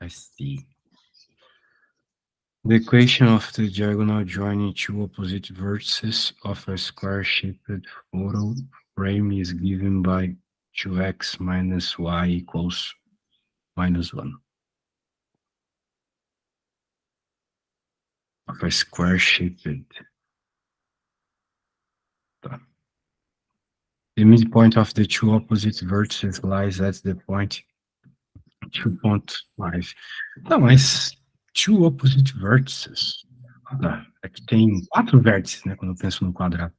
I see. The equation of the diagonal joining two opposite vertices of a square-shaped photo frame is given by 2x minus y equals -1. Of a square-shaped. The midpoint of the two opposite vertices lies at the point 2.5. Não, mas two opposite vertices. É que tem 4 vértices, né? Quando eu penso no quadrado.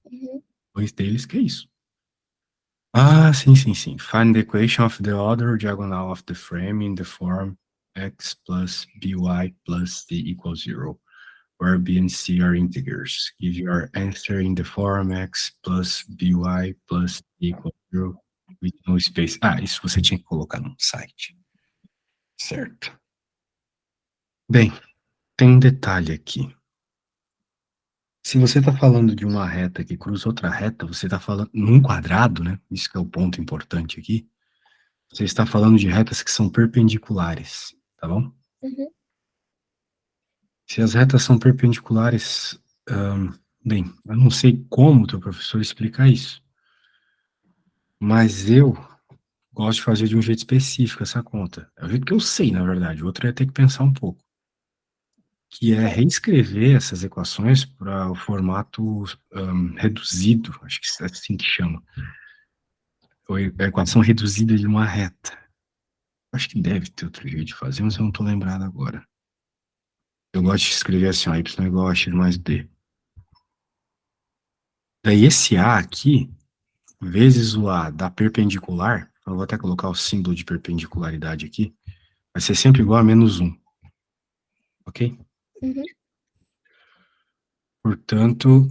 Uhum. 2 deles, que é isso? Ah, sim. Find the equation of the other diagonal of the frame in the form x plus by plus c equals 0, where b and c are integers. Give your answer in the form x plus by plus c equals 0 with no space. Ah, isso você tinha que colocar no site. Certo. Bem, tem um detalhe aqui. Se você está falando de uma reta que cruza outra reta, você está falando num quadrado, né? Isso que é o ponto importante aqui. Você está falando de retas que são perpendiculares, tá bom? Uhum. Se as retas são perpendiculares, bem, eu não sei como o teu professor explica isso, mas eu gosto de fazer de um jeito específico essa conta. É o jeito que eu sei, na verdade. O outro ia ter que pensar um pouco. Que é reescrever essas equações para o formato reduzido, acho que é assim que chama. Ou a equação reduzida de uma reta. Acho que deve ter outro jeito de fazer, mas eu não estou lembrado agora. Eu gosto de escrever assim, ó, y igual a x mais b. Daí esse a aqui, vezes o a da perpendicular, eu vou até colocar o símbolo de perpendicularidade aqui, vai ser sempre igual a -1. Ok? Uhum. Portanto,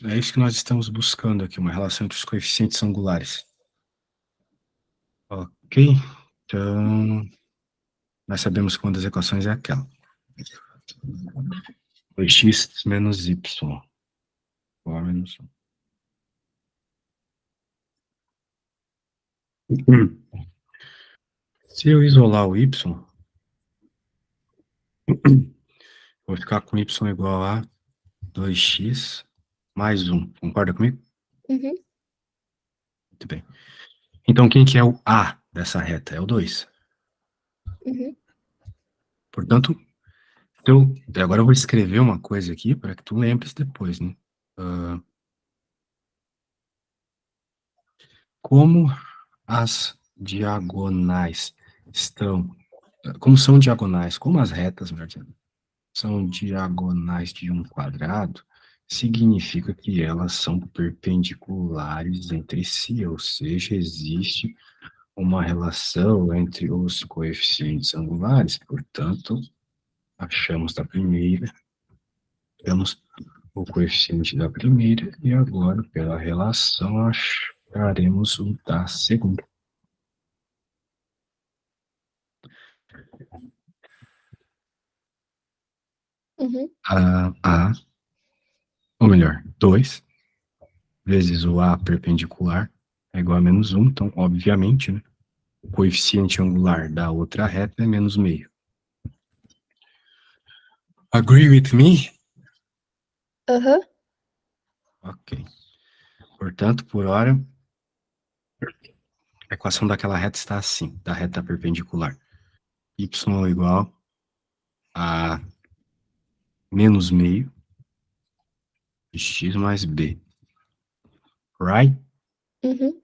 é isso que nós estamos buscando aqui, uma relação entre os coeficientes angulares. Ok? Então, nós sabemos que uma das equações é aquela. 2x menos y igual a -1. Se eu isolar o y, vou ficar com y igual a 2x mais 1. Concorda comigo? Uhum. Muito bem. Então, quem que é o a dessa reta? É o 2. Uhum. Portanto, agora eu vou escrever uma coisa aqui para que tu lembres depois, né? Como as diagonais como são diagonais, como as retas, melhor dizendo, são diagonais de um quadrado, significa que elas são perpendiculares entre si, ou seja, existe uma relação entre os coeficientes angulares, portanto, achamos da primeira, temos o coeficiente da primeira, e agora, pela relação, acharemos o da segunda. Uhum. Ou melhor, 2 vezes o A perpendicular é igual a -1, então, obviamente, né, o coeficiente angular da outra reta é -0,5. Agree with me? Aham. Ok. Portanto, por hora, a equação daquela reta está assim, da reta perpendicular. Y igual a -0,5 de x mais b. Right? Uhum.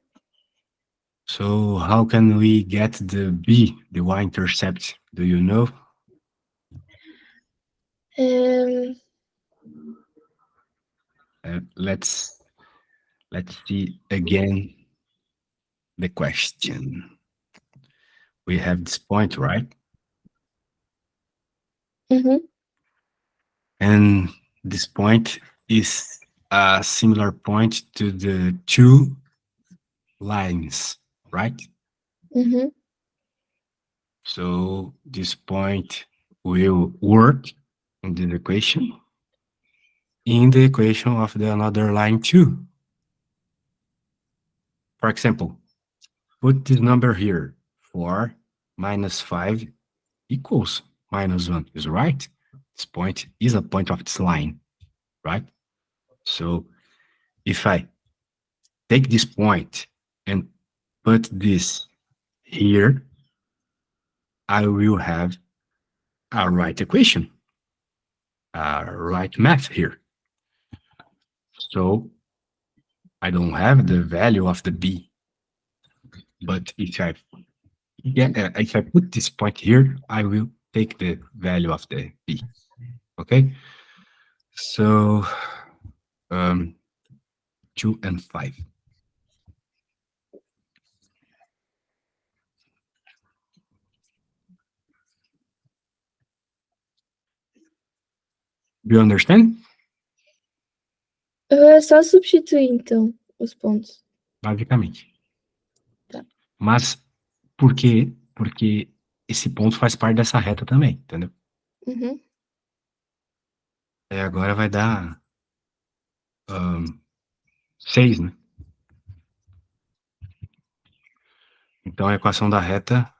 So, how can we get the b, the y-intercept? Do you know? Let's see again the question. We have this point, right? Uhum. And this point is a similar point to the two lines, right? Uhum. So this point will work in the equation of the another line too. For example, put this number here, 4 minus 5 equals -1 is right. This point is a point of this line, right? So if I take this point and put this here, I will have a right equation, a right math here. So I don't have the value of the b, but if I put this point here, I will take the value of the b. Okay? So 2 and 5. Do you understand? É só substituir, então, os pontos. Basicamente. Tá. Mas por quê? Porque esse ponto faz parte dessa reta também, entendeu? Uhum. Agora vai dar 6, né? Então a equação da reta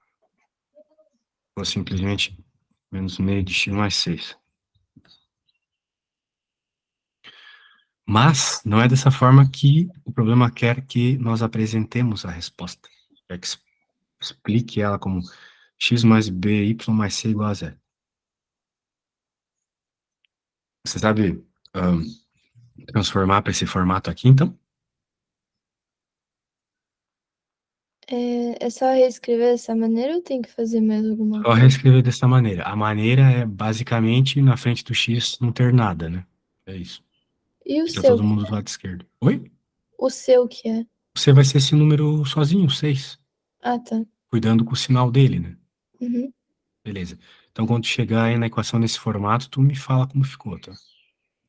foi simplesmente menos meio de x mais 6. Mas não é dessa forma que o problema quer que nós apresentemos a resposta. É que explique ela como x mais b, y mais c igual a zero. Você sabe transformar para esse formato aqui, então? É só reescrever dessa maneira ou tem que fazer mais alguma Só coisa? reescrever dessa maneira. A maneira é basicamente na frente do x não ter nada, né? É isso. E o Fica seu? todo mundo do lado esquerdo. Oi? O seu que é? Você vai ser esse número sozinho, 6. Ah, tá. Cuidando com o sinal dele, né? Uhum. Beleza. Então, quando chegar aí na equação nesse formato, tu me fala como ficou, tá?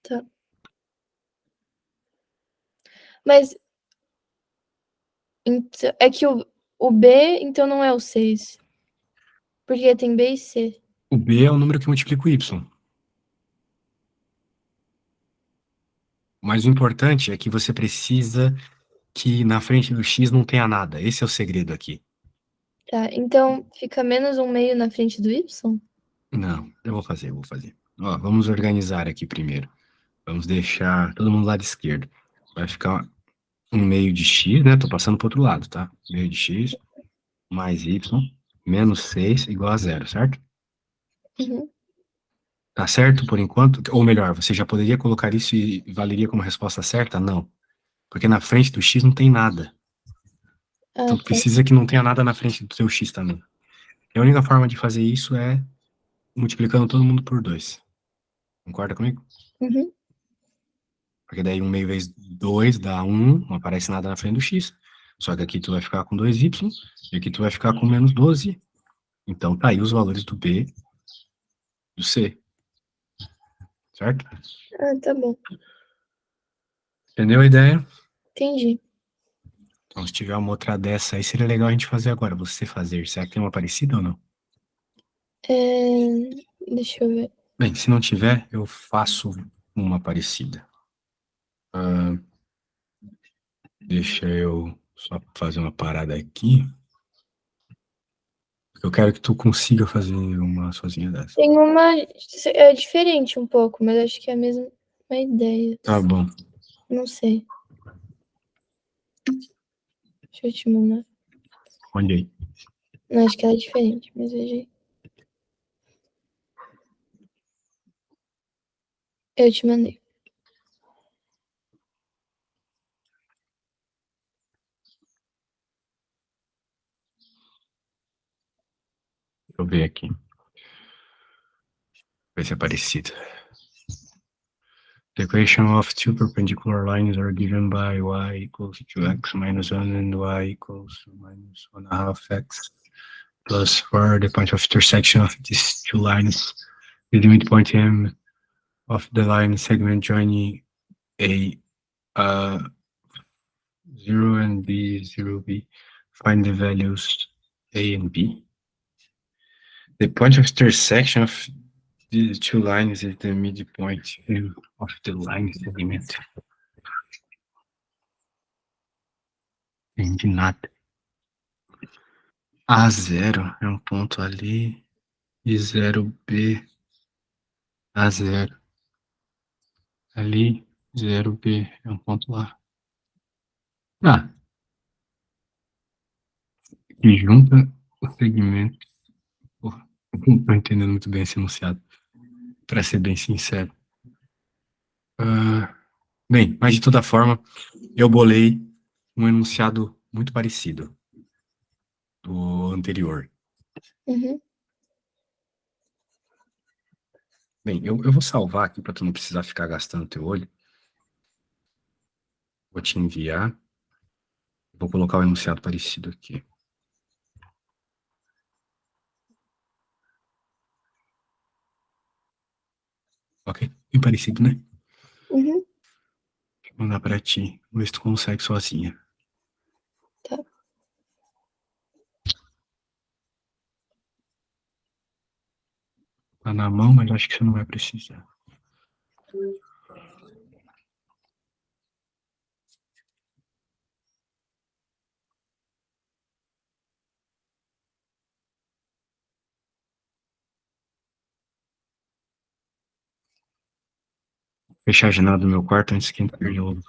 Tá. Mas então, é que o B, então, não é o 6. Porque tem B e C. O b é o número que multiplica o y. Mas o importante é que você precisa que na frente do x não tenha nada. Esse é o segredo aqui. Tá, então fica menos um meio na frente do Y? Não, eu vou fazer. Ó, vamos organizar aqui primeiro. Vamos deixar todo mundo do lado esquerdo. Vai ficar um meio de x, né? Tô passando pro outro lado, tá? Meio de x mais y menos 6 igual a zero, certo? Uhum. Tá certo por enquanto? Ou melhor, você já poderia colocar isso e valeria como resposta certa? Não. Porque na frente do x não tem nada. Ah, Então tá. precisa que não tenha nada na frente do seu x também. E a única forma de fazer isso é multiplicando todo mundo por 2. Concorda comigo? Uhum. Porque daí 1 meio vezes 2 dá 1, não aparece nada na frente do x. Só que aqui tu vai ficar com 2y, e aqui tu vai ficar com menos 12. Então tá aí os valores do b, do c. Certo? Ah, tá bom. Entendeu a ideia? Entendi. Então, se tiver uma outra dessa aí, seria legal a gente fazer agora. Você fazer. Será que tem uma parecida ou não? Deixa eu ver. Bem, se não tiver, eu faço uma parecida. Deixa eu só fazer uma parada aqui. Eu quero que tu consiga fazer uma sozinha dessa. Tem uma. É diferente um pouco, mas acho que é a mesma ideia. Tá bom. Não sei. Deixa eu te mandar. Olha aí. Não, acho que ela é diferente, mas veja aí. Eu te mandei. Deixa eu ver aqui. Ver se é parecido. The equation of two perpendicular lines are given by y equals to x minus 1 and y equals to minus 1/2 x plus 4, the point of intersection of these two lines, the midpoint M of the line segment joining A 0 and B 0B. Find the values A and B. The point of intersection of these two lines is the midpoint M of the line segment. Entendi nada. A0 é um ponto ali. e 0b a 0. Ali, 0b é um ponto lá. Ah, que junta o segmento. Porra, não tô entendendo muito bem esse enunciado, para ser bem sincero. Bem, mas de toda forma, eu bolei um enunciado muito parecido do anterior. Uhum. Bem, eu vou salvar aqui para tu não precisar ficar gastando teu olho. Vou te enviar. Vou colocar o enunciado parecido aqui. Ok? Bem parecido, né? Uhum. Vou mandar para ti. Ver se tu consegue sozinha. Tá. Tá na mão, mas acho que você não vai precisar. Fechar a janela do meu quarto antes que entre de novo.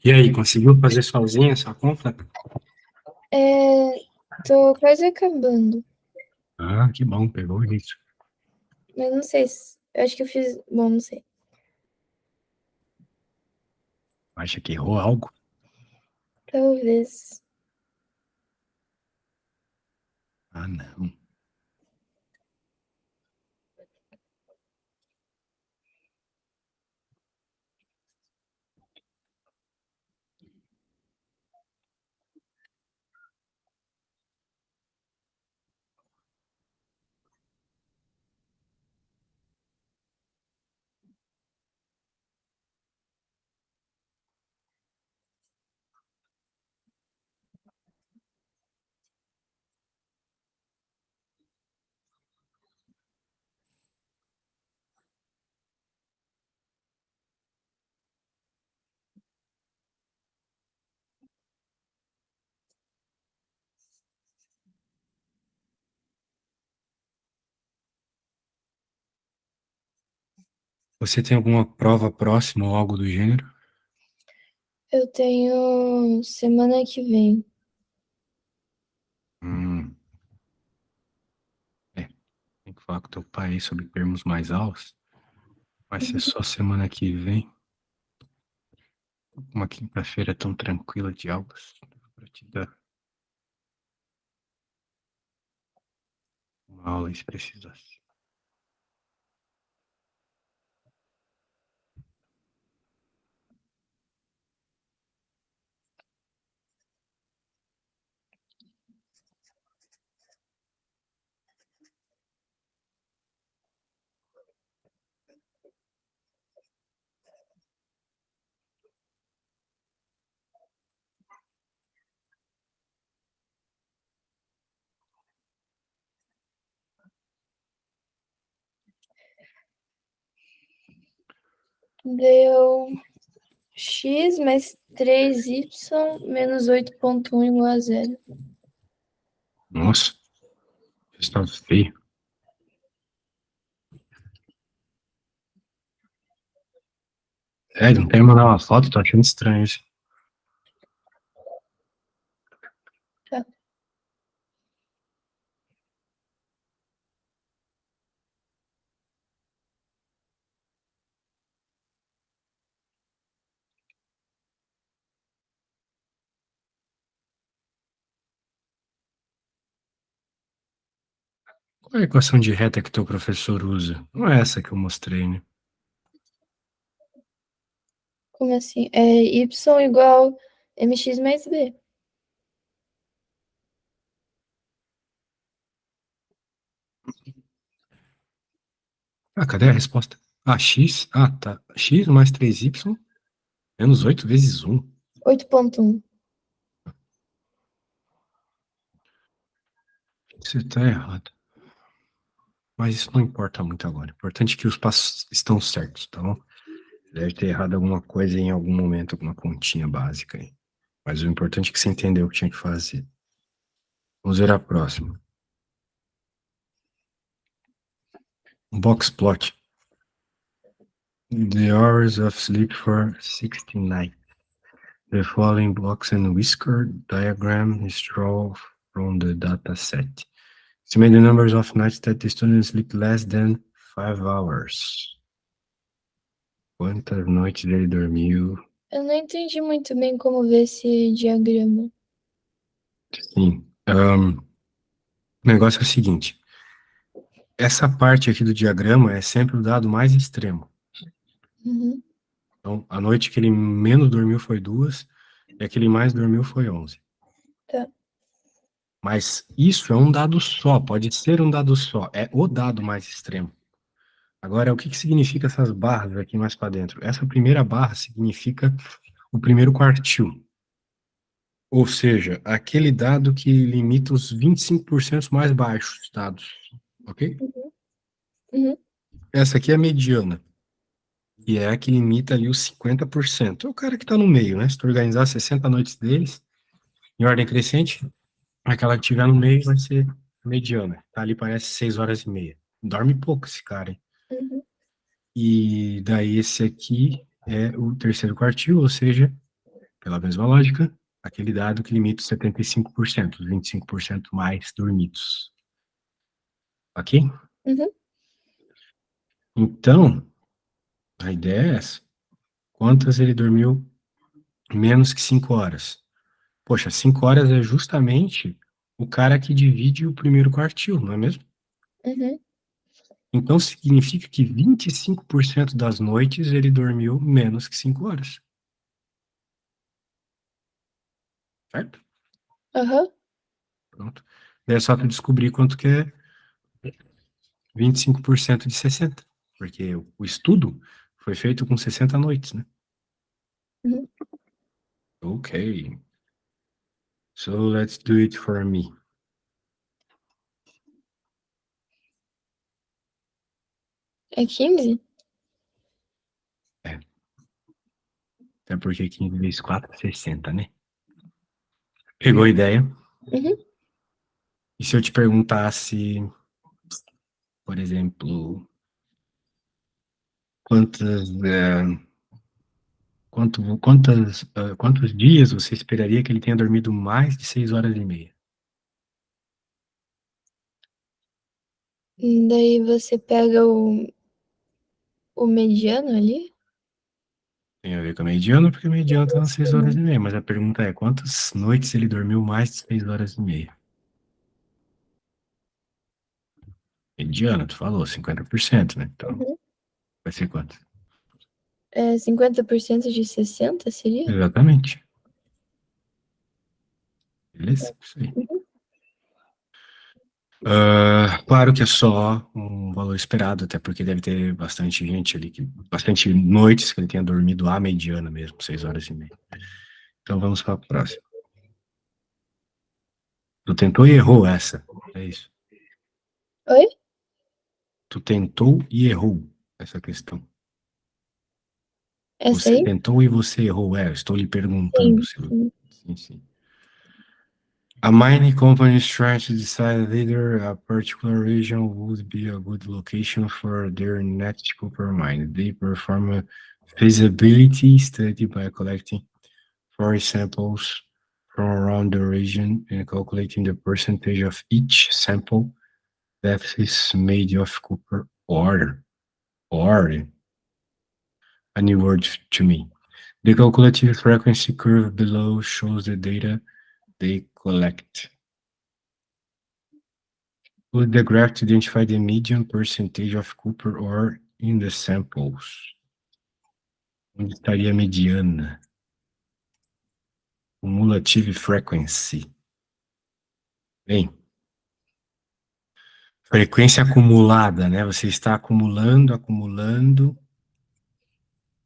E aí, conseguiu fazer sozinha essa conta? Tô quase acabando. Ah, que bom, pegou isso. Mas não sei se. Eu acho que eu fiz. Bom, não sei. Acha que errou algo? Talvez. Ah, não. Você tem alguma prova próxima ou algo do gênero? Eu tenho semana que vem. Hum, é, tem que falar com teu pai aí sobre termos mais aulas. Vai ser só semana que vem. Uma quinta-feira tão tranquila de aulas. Pra te dar uma aula se precisasse. Deu x mais 3y menos 8,1 igual a zero. Nossa, está feio. É, não tem mandar uma foto, tô achando estranho isso. Tá. Qual é a equação de reta que teu professor usa? Não é essa que eu mostrei, né? Como assim? É y igual mx mais b. Ah, cadê a resposta? Ah, x. Ah, tá. X mais 3y menos 8 vezes 1. 8,1. Você tá errado. Mas isso não importa muito agora. O importante é que os passos estão certos, tá bom? Deve ter errado alguma coisa em algum momento, alguma continha básica aí. Mas o importante é que você entendeu o que tinha que fazer. Vamos ver a próxima. Um box plot. The hours of sleep for 69. The following blocks and whisker diagram is drawn from the data set. Estimate the numbers of nights that the students sleep less than 5 hours. Quantas noites ele dormiu? Eu não entendi muito bem como ver esse diagrama. Sim. O negócio é o seguinte. Essa parte aqui do diagrama é sempre o dado mais extremo. Uhum. Então, a noite que ele menos dormiu foi 2, e a que ele mais dormiu foi 11. Tá. Mas isso é um dado só, pode ser um dado só, é o dado mais extremo. Agora, o que que significa essas barras aqui mais para dentro? Essa primeira barra significa o primeiro quartil, ou seja, aquele dado que limita os 25% mais baixos dados, ok? Uhum. Essa aqui é a mediana, e é a que limita ali os 50%. É o cara que está no meio, né? Se tu organizar 60 noites deles, em ordem crescente, aquela que tiver no meio vai ser mediana. Tá ali, parece 6 horas e meia. Dorme pouco esse cara, hein? Uhum. E daí esse aqui é o terceiro quartil, ou seja, pela mesma lógica, aquele dado que limita os 75%, os 25% mais dormidos. Ok? Uhum. Então, a ideia é essa. Quantas ele dormiu menos que 5 horas? Poxa, 5 horas é justamente o cara que divide o primeiro quartil, não é mesmo? Uhum. Então, significa que 25% das noites ele dormiu menos que 5 horas. Certo? Aham. Pronto. Daí é só tu descobrir quanto que é 25% de 60. Porque o estudo foi feito com 60 noites, né? Uhum. Ok. So let's do it for me. É 15? Até porque 15 vezes 4 é 60, né? Pegou a ideia? Uhum. E se eu te perguntasse, por exemplo, quantas, quantos dias você esperaria que ele tenha dormido mais de 6 horas e meia? Daí você pega o mediano ali? Tem a ver com a mediana, porque a mediana tá nas 6 horas Sim. e meia, mas a pergunta é, quantas noites ele dormiu mais de 6 horas e meia? Mediana, tu falou, 50%, né? Então, Uhum. vai ser quanto? 50% de 60 seria? Exatamente. Beleza? Isso aí. Uhum. Claro que é só um valor esperado, até porque deve ter bastante gente ali, bastante noites que ele tenha dormido a mediana mesmo, 6 horas e meia. Então vamos para a próxima. Tu tentou e errou essa. É isso. Oi? Tu tentou e errou essa questão. Essa Você aí? tentou e você errou. Eu estou lhe perguntando Sim, se. sim. Sim, sim. A mining company is trying to decide whether a particular region would be a good location for their next copper mine. They perform a feasibility study by collecting 40 samples from around the region and calculating the percentage of each sample that is made of copper ore. Ore. A new word to me. The calculated frequency curve below shows the data they collect. Use the graph to identify the median percentage of copper ore in the samples. Onde estaria a mediana? Cumulative frequency. Bem, frequência acumulada, né? Você está acumulando, acumulando,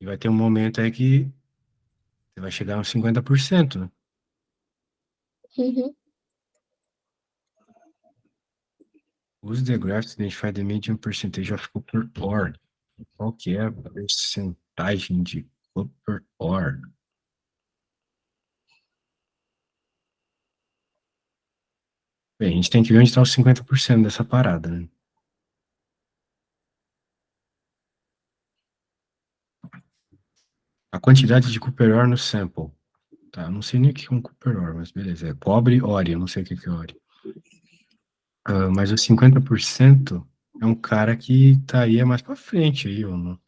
e vai ter um momento aí que você vai chegar a uns 50%, né? Uhum. Use the graph to identify the median percentage of copper ore. Qual que é a percentagem de copper ore? Bem, a gente tem que ver onde está os 50% dessa parada, né? A quantidade de copper ore no sample. Tá, não sei nem o que é um copper ore, mas beleza. É cobre ore, eu não sei o que é ore. Mas os 50% é um cara que estaria mais pra frente aí, eu não-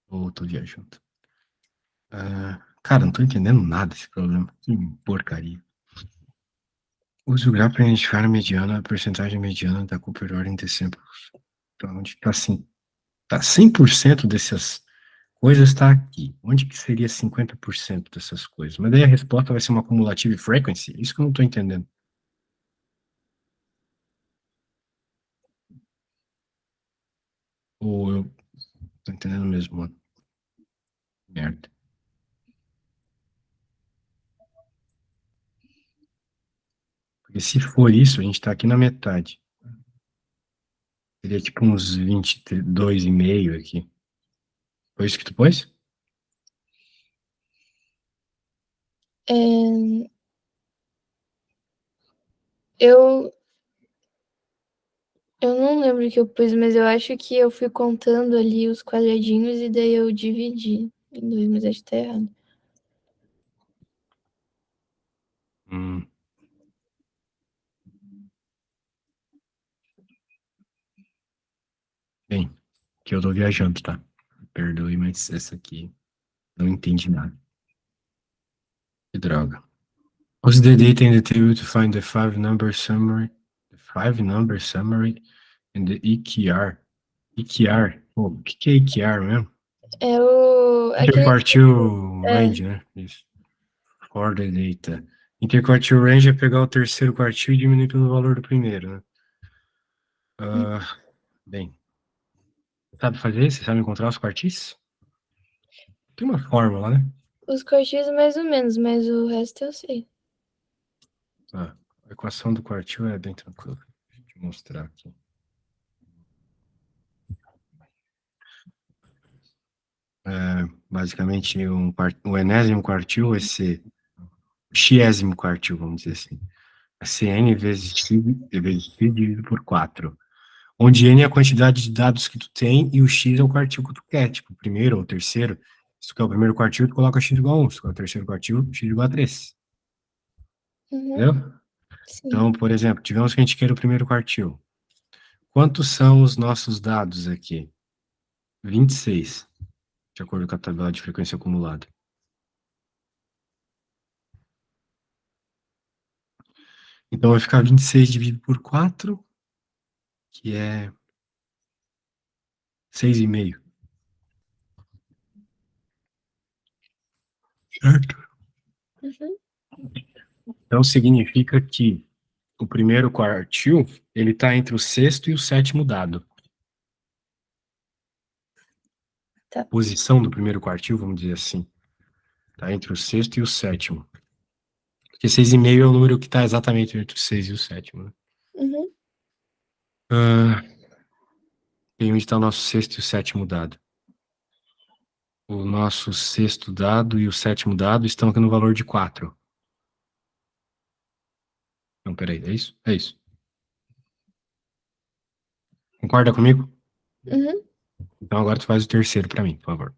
ou tô viajando. Cara, não tô entendendo nada desse problema. Que porcaria. Use o grafo para identificar a mediana, a porcentagem mediana da copper ore em samples. Então, onde tá assim, tá 100% dessas coisas está aqui. Onde que seria 50% dessas coisas? Mas daí a resposta vai ser uma cumulative frequency? Isso que eu não tô entendendo. Ou eu tô entendendo mesmo, mano. Merda. Porque se for isso, a gente tá aqui na metade. Seria tipo uns 22,5 aqui. Foi isso que tu pôs? Eu Eu não lembro o que eu pus, mas eu acho que eu fui contando ali os quadradinhos e daí eu dividi em 2, mas acho que tá errado. Hum. Bem, que eu tô viajando, tá? Perdoe, mas essa aqui não entendi nada. Que droga. Use the data in the table to find the five-number summary, and the EQR. EQR? Pô, o que é EQR mesmo? É o... aquele... Interquartile É. range, né? Isso. For the data. Interquartile range é pegar o terceiro quartil e diminuir pelo valor do primeiro, né? Bem, sabe fazer? Você sabe encontrar os quartis? Tem uma fórmula, né? Os quartis mais ou menos, mas o resto eu sei. A equação do quartil é bem tranquila. Deixa eu te mostrar aqui. Basicamente, o enésimo quartil vai ser o xésimo quartil, vamos dizer assim. Vai ser n vezes x dividido por 4. Onde n é a quantidade de dados que tu tem e o x é o quartil que tu quer. Tipo, o primeiro ou o terceiro. Se tu quer o primeiro quartil, tu coloca x igual a 1. Se tu quer o terceiro quartil, x igual a 3. Uhum. Entendeu? Sim. Então, por exemplo, digamos que a gente queira o primeiro quartil. Quantos são os nossos dados aqui? 26, de acordo com a tabela de frequência acumulada. Então vai ficar 26 dividido por 4, que é 6,5. Certo? Uhum. Então significa que o primeiro quartil, ele está entre o sexto e o sétimo dado. Tá. A posição do primeiro quartil, vamos dizer assim, está entre o sexto e o sétimo. Porque 6,5 é o número que está exatamente entre o 6 e o sétimo, né? Uhum. E onde está o nosso sexto e o sétimo dado? O nosso sexto dado e o sétimo dado estão aqui no valor de 4. Não, peraí, é isso? É isso. Concorda comigo? Uhum. Então agora tu faz o terceiro para mim, por favor.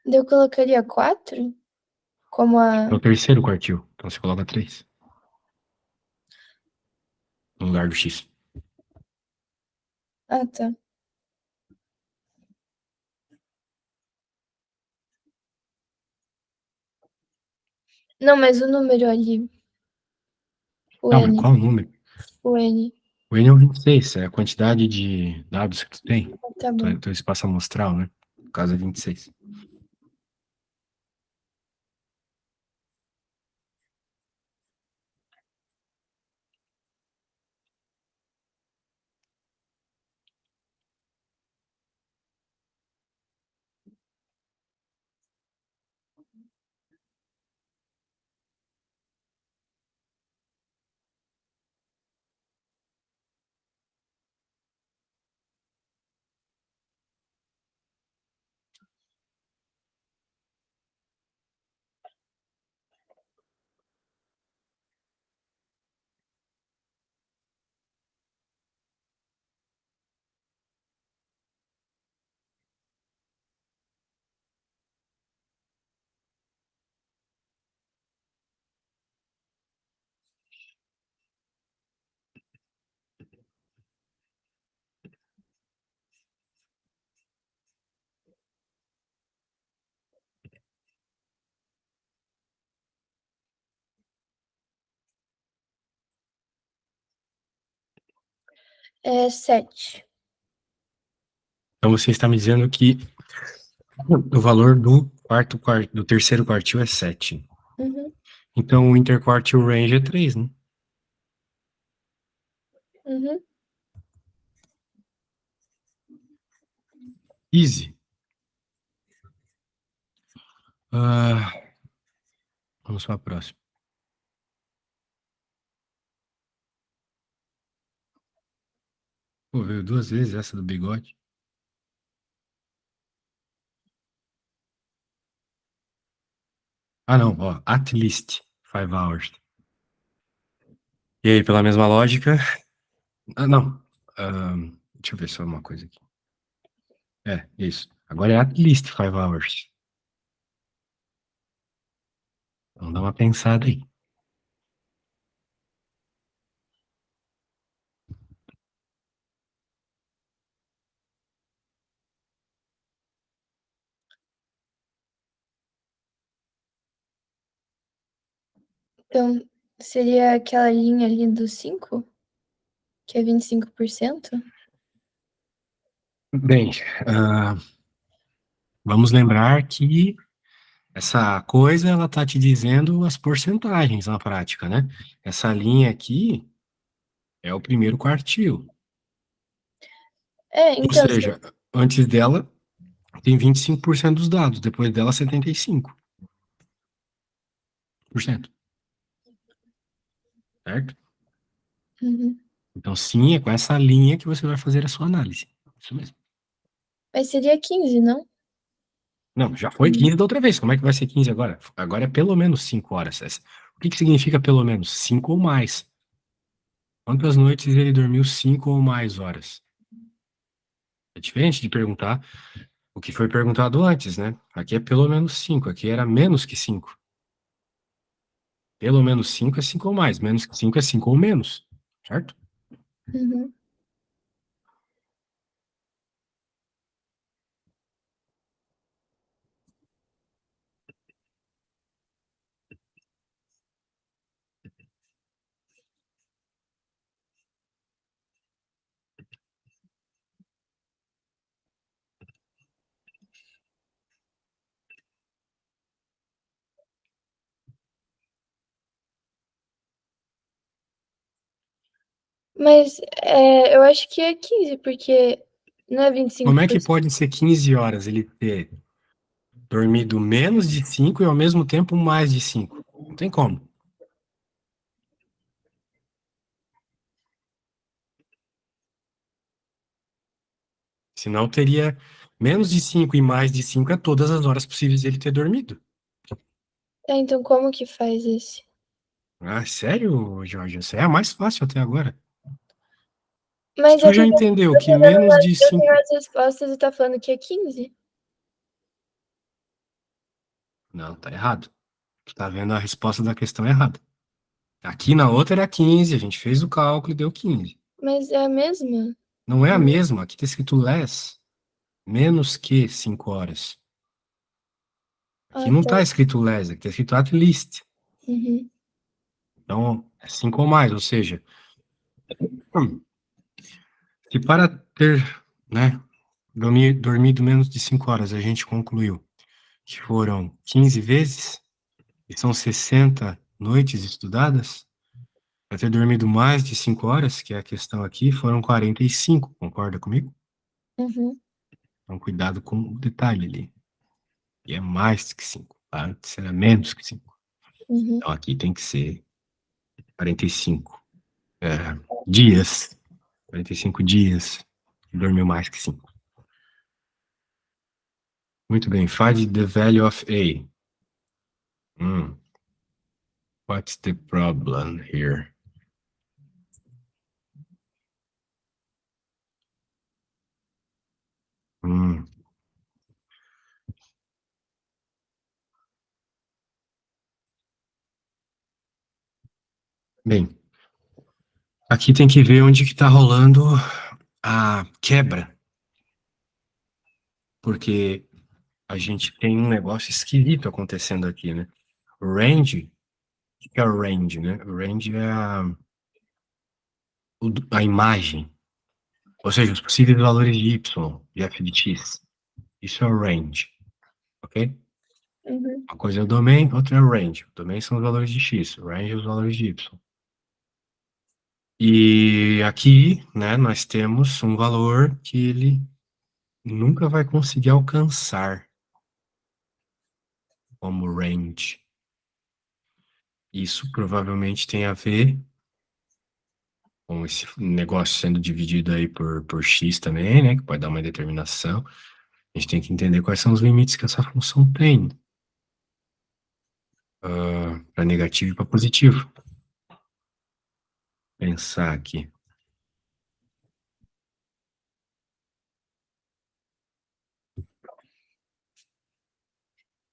Daí eu colocaria 4 como É a... o terceiro quartil, então você coloca 3 no lugar do X. Ah, tá. Não, mas o número ali, o Ah, mas N, qual o número? o N. O N é o 26, é a quantidade de dados que tu tem. Tá bom. Teu espaço amostral, né? No caso é 26. É 7. Então você está me dizendo que o valor do terceiro quartil é 7. Uhum. Então o interquartile range é 3, né? Uhum. Easy. Vamos para a próxima. Pô, veio 2 vezes essa do bigode. Ah, não, ó. At least 5 hours. E aí, pela mesma lógica... não. Deixa eu ver só uma coisa aqui. Isso. Agora é at least 5 hours. Vamos dar uma pensada aí. Então, seria aquela linha ali do 5? Que é 25%? Bem, vamos lembrar que essa coisa, ela tá te dizendo as porcentagens na prática, né? Essa linha aqui é o primeiro quartil. Ou Então, seja, antes dela tem 25% dos dados, depois dela 75%. Certo? uhum. Então, sim, é com essa linha que você vai fazer a sua análise. Isso mesmo. Mas seria 15, não? Não, já foi 15 da outra vez. Como é que vai ser 15 agora? Agora é pelo menos 5 horas. O que significa pelo menos? 5 ou mais. Quantas noites ele dormiu 5 ou mais horas? É diferente de perguntar o que foi perguntado antes, né? Aqui é pelo menos 5, aqui era menos que 5. Pelo menos 5 é 5 ou mais, menos que 5 é 5 ou menos, certo? Uhum. Mas eu acho que é 15, porque não é 25%. Como é que pode ser 15 horas ele ter dormido menos de 5 e ao mesmo tempo mais de 5? Não tem como. Senão teria menos de 5 e mais de 5 é todas as horas possíveis dele ter dormido. Então como que faz esse? Ah, sério, Jorge? Essa é a mais fácil até agora. Se Mas tu é já porque entendeu que menos de eu tenho 5... as respostas e tá falando que é 15. Não, tá errado. Tu tá vendo a resposta da questão errada. Aqui na outra era 15, a gente fez o cálculo e deu 15. Mas é a mesma? Não é a mesma, aqui tá escrito less, menos que 5 horas. Aqui Ah, não tá. tá escrito less, aqui tá escrito at least. Uhum. Então, é 5 ou mais, ou seja, se para ter, né, dormido menos de 5 horas, a gente concluiu que foram 15 vezes, e são 60 noites estudadas, para ter dormido mais de 5 horas, que é a questão aqui, foram 45, concorda comigo? Uhum. Então, cuidado com o detalhe ali. E é mais que 5, tá? Antes era menos que 5. Uhum. Então, aqui tem que ser 45 dias. 45 dias. Dormiu mais que 5. Muito bem. Find the value of A. What's the problem here? Bem, aqui tem que ver onde que tá rolando a quebra. Porque a gente tem um negócio esquisito acontecendo aqui, né? O range, o que é o range, né? O range é a imagem, ou seja, os possíveis valores de y, de f de x. Isso é o range, ok? Uhum. Uma coisa é o domain, outra é o range. O domain são os valores de x, o range é os valores de y. E aqui, né, nós temos um valor que ele nunca vai conseguir alcançar como range. Isso provavelmente tem a ver com esse negócio sendo dividido aí por x também, né, que pode dar uma determinação. A gente tem que entender quais são os limites que essa função tem. para negativo e para positivo. Pensar aqui.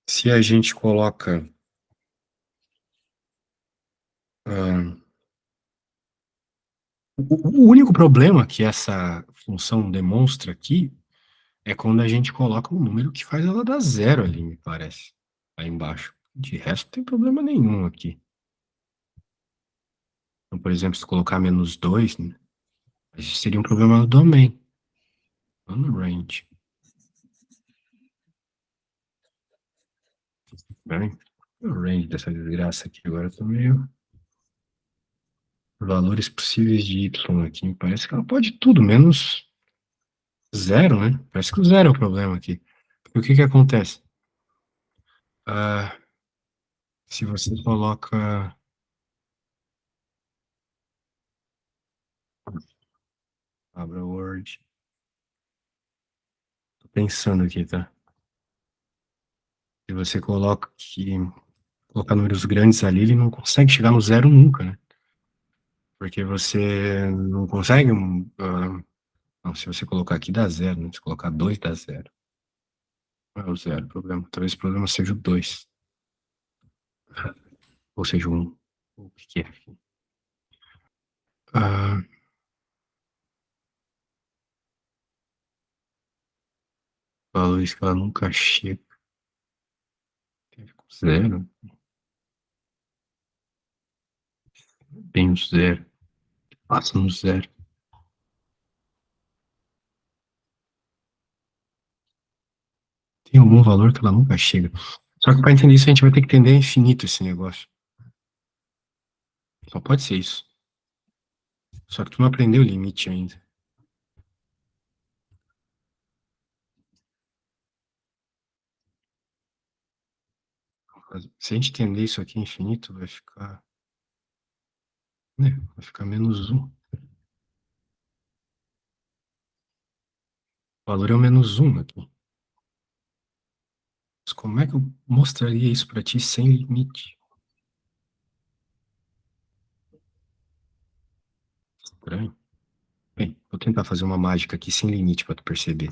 Se a gente coloca o único problema que essa função demonstra aqui é quando a gente coloca um número que faz ela dar zero ali, me parece, aí embaixo. De resto, não tem problema nenhum aqui. Então, por exemplo, se colocar -2, né, isso seria um problema no domain, não no range. Bem, o range dessa desgraça aqui agora eu tô meio... Valores possíveis de y aqui, me parece que ela pode tudo, menos zero, né? Parece que o zero é o problema aqui. Porque o que que acontece? Se você coloca... Abra o Word. Tô pensando aqui, tá? Se você coloca números grandes ali, ele não consegue chegar no zero nunca, né? Porque você não consegue... não, se você colocar aqui dá zero, né? Se colocar 2 dá zero. Não é o zero o problema. Talvez o problema seja o 2. Ou seja, o 1. O que é? Valores que ela nunca chega. Zero. Bem o zero. Passa no zero. Tem algum valor que ela nunca chega. Só que para entender isso, a gente vai ter que entender infinito esse negócio. Só pode ser isso. Só que tu não aprendeu o limite ainda. Se a gente entender isso aqui infinito, vai ficar... né? Vai ficar -1. O valor é o -1 aqui. Mas como é que eu mostraria isso para ti sem limite? Estranho. Bem, vou tentar fazer uma mágica aqui sem limite para tu perceber.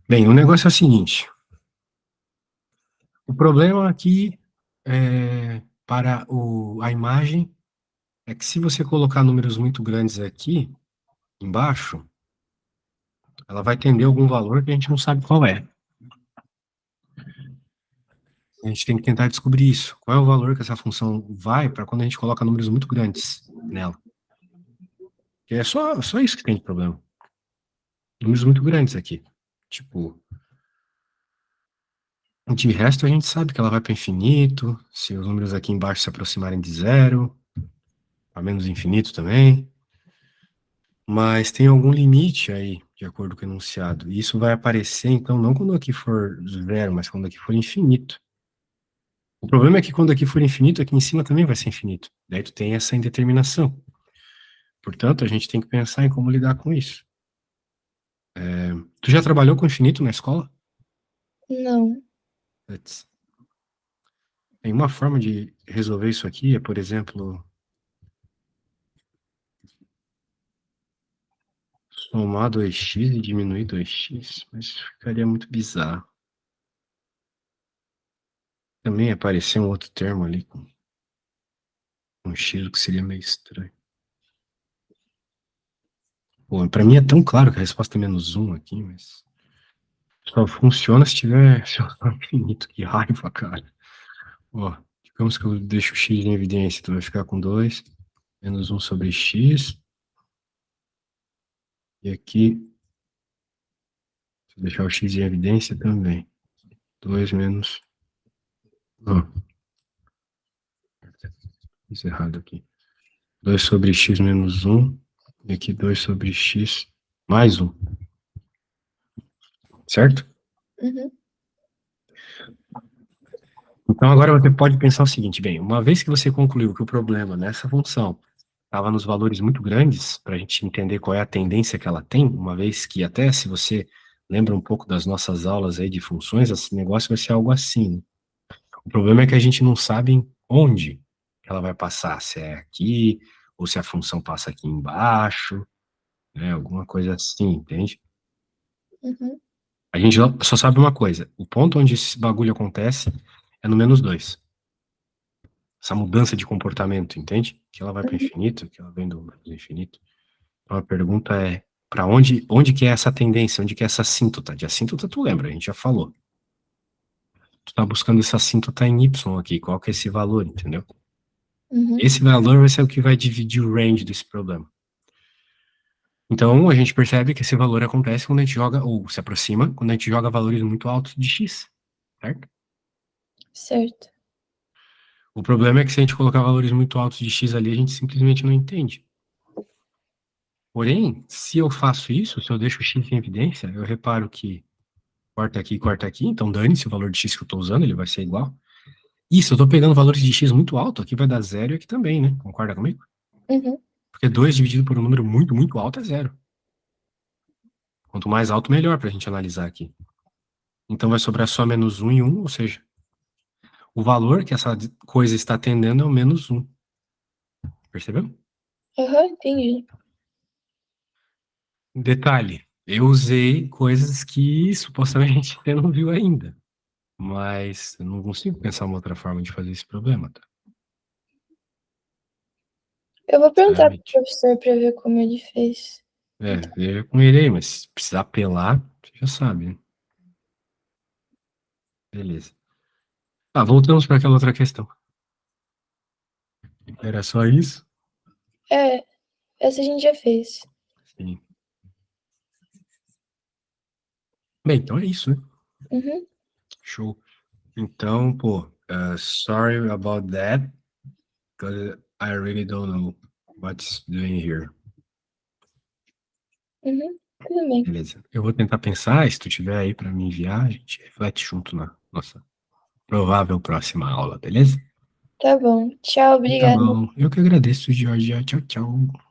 Bem, o negócio é o seguinte. O problema aqui para a imagem é que se você colocar números muito grandes aqui embaixo, ela vai tender algum valor que a gente não sabe qual é. A gente tem que tentar descobrir isso. Qual é o valor que essa função vai para quando a gente coloca números muito grandes nela? Que é só isso que tem de problema. Números muito grandes aqui. Tipo, de resto a gente sabe que ela vai para infinito, se os números aqui embaixo se aproximarem de zero, a menos infinito também. Mas tem algum limite aí, de acordo com o enunciado. E isso vai aparecer, então, não quando aqui for zero, mas quando aqui for infinito. O problema é que quando aqui for infinito, aqui em cima também vai ser infinito. Daí tu tem essa indeterminação. Portanto, a gente tem que pensar em como lidar com isso. Tu já trabalhou com infinito na escola? Não. Tem uma forma de resolver isso aqui, é, por exemplo, somar 2x e diminuir 2x, mas ficaria muito bizarro. Também aparecer um outro termo ali com um x, o que seria meio estranho. Bom, pra mim é tão claro que a resposta é -1 aqui, mas só funciona se tiver infinito. Que raiva, cara. Ó, digamos que eu deixo o x em evidência, tu vai ficar com 2, -1 sobre x. E aqui, se eu deixar o x em evidência também. 2 menos... Ó, fiz errado aqui. 2 sobre x menos 1. E aqui 2 sobre x mais 1. Certo? Uhum. Então agora você pode pensar o seguinte, bem, uma vez que você concluiu que o problema nessa função estava nos valores muito grandes, para a gente entender qual é a tendência que ela tem, uma vez que até se você lembra um pouco das nossas aulas aí de funções, esse negócio vai ser algo assim, né? O problema é que a gente não sabe onde ela vai passar, se é aqui, ou se a função passa aqui embaixo, né? Alguma coisa assim, entende? Uhum. A gente só sabe uma coisa: o ponto onde esse bagulho acontece é no -2. Essa mudança de comportamento, entende? Que ela vai para o Uhum. infinito, que ela vem do infinito. Então a pergunta é, para onde que é essa tendência? Onde que é essa assíntota? De assíntota tu lembra, a gente já falou. Tu tá buscando essa assíntota em Y aqui, qual que é esse valor, entendeu? Uhum. Esse valor vai ser o que vai dividir o range desse problema. Então a gente percebe que esse valor acontece quando a gente joga, ou se aproxima, quando a gente joga valores muito altos de X, certo? Certo. O problema é que se a gente colocar valores muito altos de X ali, a gente simplesmente não entende. Porém, se eu faço isso, se eu deixo o X em evidência, eu reparo que corta aqui, então dane-se o valor de X que eu estou usando, ele vai ser igual. E se eu estou pegando valores de X muito alto, aqui vai dar zero e aqui também, né? Concorda comigo? Uhum. Porque 2 dividido por um número muito, muito alto é zero. Quanto mais alto, melhor para a gente analisar aqui. Então vai sobrar só -1 e 1, ou seja, o valor que essa coisa está atendendo é o -1. Percebeu? Aham, entendi. Detalhe, eu usei coisas que supostamente você não viu ainda. Mas eu não consigo pensar uma outra forma de fazer esse problema, tá? Eu vou perguntar pro Sinceramente. professor pra ver como ele fez. Veja com ele aí, mas se precisar apelar, você já sabe, né? Beleza. Ah, voltamos para aquela outra questão. Era só isso? É, essa a gente já fez. Sim. Bem, então é isso, né? Uhum. Show. Então, pô, sorry about that, because I really don't know what's doing here. Uhum. Tudo bem. Beleza. Eu vou tentar pensar, se tu tiver aí para me enviar, a gente reflete junto na nossa provável próxima aula, beleza? Tá bom. Tchau, Tá obrigada. bom. Eu que agradeço, Georgia. Tchau, tchau.